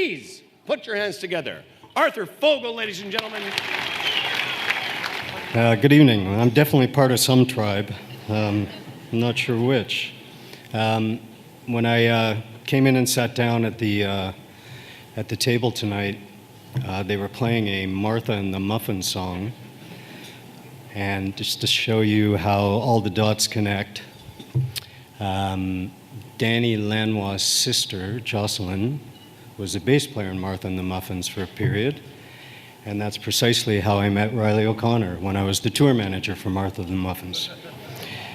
Please put your hands together. Arthur Fogel, ladies and gentlemen. Good evening. I'm definitely part of some tribe. I'm not sure which. When I came in and sat down at the table tonight, they were playing a Martha and the Muffin song. And just to show you how all the dots connect, Danny Lanois' sister, Jocelyn, was a bass player in Martha and the Muffins for a period. And that's precisely how I met Riley O'Connor when I was the tour manager for Martha and the Muffins.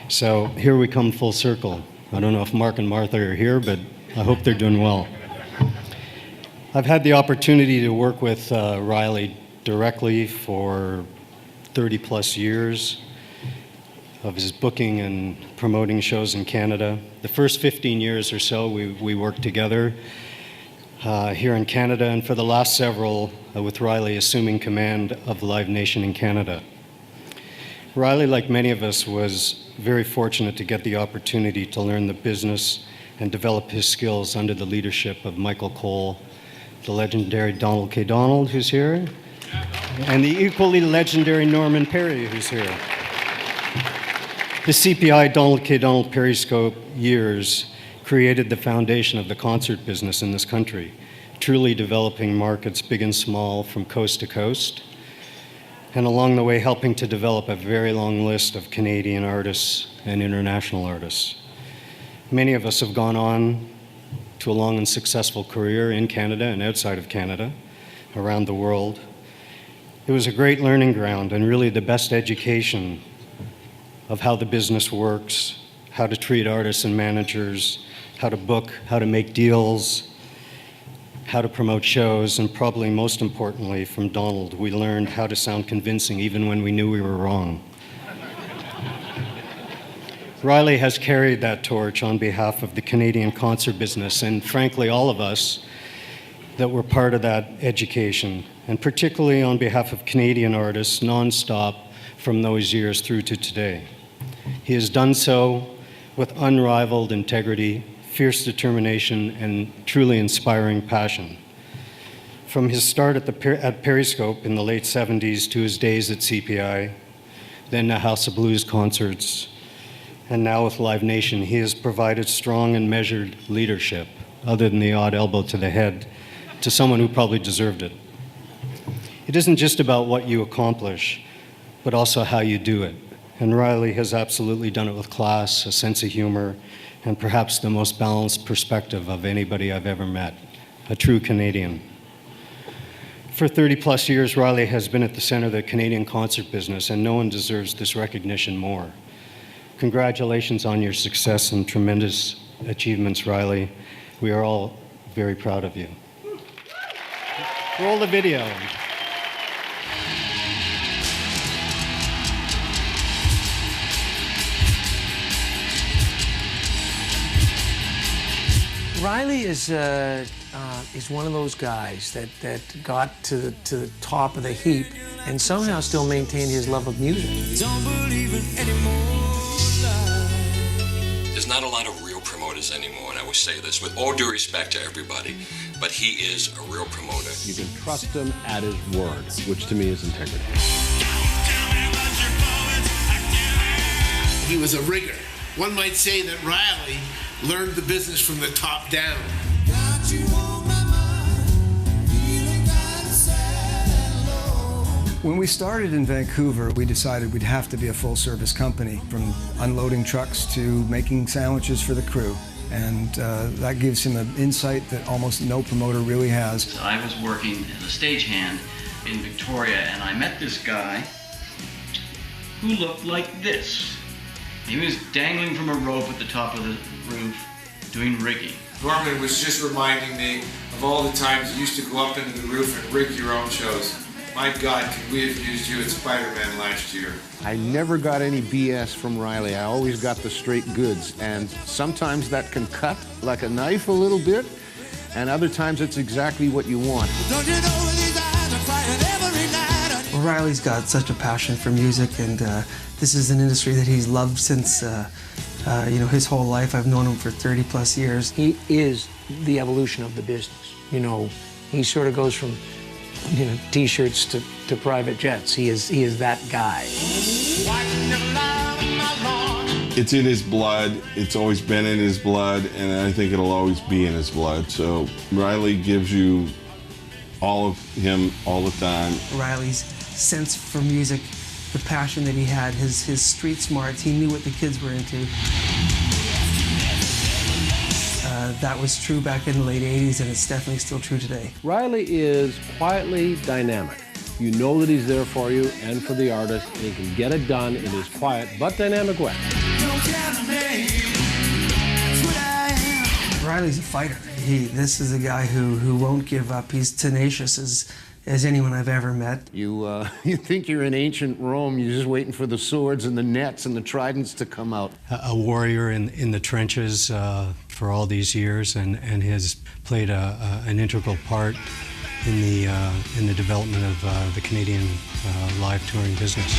So here we come full circle. I don't know if Mark and Martha are here, but I hope they're doing well. I've had the opportunity to work with Riley directly for 30 plus years of his booking and promoting shows in Canada. The first 15 years or so we worked together here in Canada, and for the last several with Riley assuming command of Live Nation in Canada. Riley, like many of us, was very fortunate to get the opportunity to learn the business and develop his skills under the leadership of Michael Cole, the legendary Donald K. Donald, who's here, and the equally legendary Norman Perry, who's here. The CPI Donald K. Donald Periscope years created the foundation of the concert business in this country, truly developing markets big and small from coast to coast, and along the way helping to develop a very long list of Canadian artists and international artists. Many of us have gone on to a long and successful career in Canada and outside of Canada, around the world. It was a great learning ground and really the best education of how the business works, how to treat artists and managers, how to book, how to make deals, how to promote shows, and probably most importantly from Donald, we learned how to sound convincing even when we knew we were wrong. Riley has carried that torch on behalf of the Canadian concert business, and frankly all of us that were part of that education, and particularly on behalf of Canadian artists nonstop from those years through to today. He has done so with unrivaled integrity, fierce determination, and truly inspiring passion. From his start at Periscope in the late 70s to his days at CPI, then the House of Blues concerts, and now with Live Nation, he has provided strong and measured leadership, other than the odd elbow to the head, to someone who probably deserved it. It isn't just about what you accomplish, but also how you do it. And Riley has absolutely done it with class, a sense of humor, and perhaps the most balanced perspective of anybody I've ever met, a true Canadian. For 30 plus years, Riley has been at the center of the Canadian concert business, and no one deserves this recognition more. Congratulations on your success and tremendous achievements, Riley. We are all very proud of you. Roll the video. Riley is one of those guys that got to the top of the heap and somehow still maintained his love of music. Don't believe in any more lies. There's not a lot of real promoters anymore, and I would say this with all due respect to everybody, but he is a real promoter. You can trust him at his word, which to me is integrity. He was a rigger. One might say that Riley learned the business from the top down. When we started in Vancouver, we decided we'd have to be a full-service company, from unloading trucks to making sandwiches for the crew. And that gives him an insight that almost no promoter really has. I was working as a stagehand in Victoria, and I met this guy who looked like this. He was dangling from a rope at the top of the roof, doing rigging. Norman was just reminding me of all the times you used to go up into the roof and rig your own shows. My God, could we have used you at Spider-Man last year? I never got any BS from Riley. I always got the straight goods. And sometimes that can cut like a knife a little bit, and other times it's exactly what you want. Don't you know these eyes are crying every night? Well, Riley's got such a passion for music, and this is an industry that he's loved since his whole life. I've known him for 30 plus years. He is the evolution of the business. You know, He sort of goes from, T-shirts to private jets. He is that guy. It's in his blood. It's always been in his blood, and I think it'll always be in his blood. So Riley gives you all of him all the time. Riley's sense for music, the passion that he had, his street smarts, he knew what the kids were into. That was true back in the late 80s, and it's definitely still true today. Riley is quietly dynamic. You know that he's there for you and for the artist, and he can get it done in his quiet but dynamic way. Riley's a fighter. This is a guy who won't give up. He's tenacious as anyone I've ever met. You think you're in ancient Rome, you're just waiting for the swords and the nets and the tridents to come out. A warrior in the trenches for all these years, and has played an integral part in the development of the Canadian live touring business.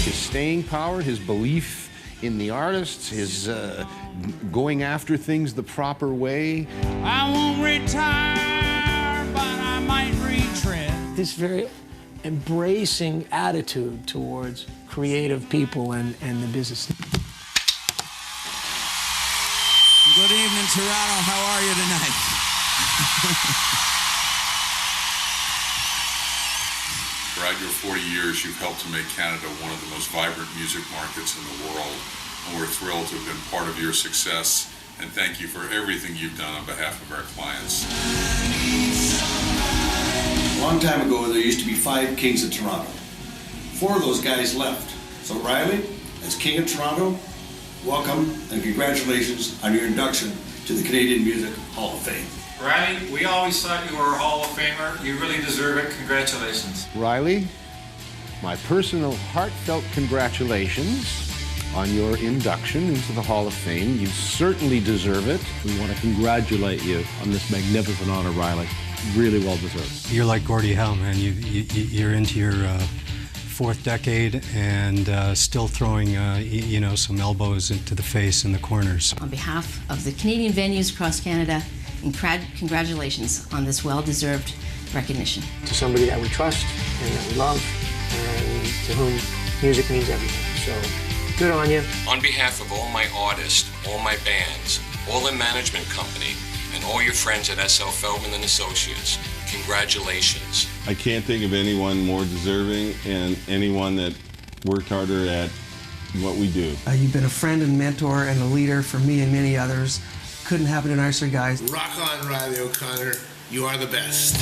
His staying power, his belief in the artists, his going after things the proper way. I won't retire, but I might retread. This very embracing attitude towards creative people and the business. Good evening, Toronto. How are you tonight? Throughout your 40 years, you've helped to make Canada one of the most vibrant music markets in the world, and we're thrilled to have been part of your success, and thank you for everything you've done on behalf of our clients. A long time ago, there used to be 5 kings of Toronto. 4 of those guys left. So Riley, as King of Toronto, welcome and congratulations on your induction to the Canadian Music Hall of Fame. Riley, we always thought you were a Hall of Famer. You really deserve it. Congratulations. Riley, my personal heartfelt congratulations on your induction into the Hall of Fame. You certainly deserve it. We want to congratulate you on this magnificent honor, Riley. Really well deserved. You're like Gordie Howe, man. You're into your 4th decade and still throwing, some elbows into the face in the corners. On behalf of the Canadian venues across Canada, congratulations on this well-deserved recognition. To somebody that we trust and that we love and to whom music means everything. So, good on you. On behalf of all my artists, all my bands, all the management company, and all your friends at S.L. Feldman and Associates, congratulations. I can't think of anyone more deserving and anyone that worked harder at what we do. You've been a friend and mentor and a leader for me and many others. Couldn't happen to nicer guys. Rock on, Riley O'Connor. You are the best.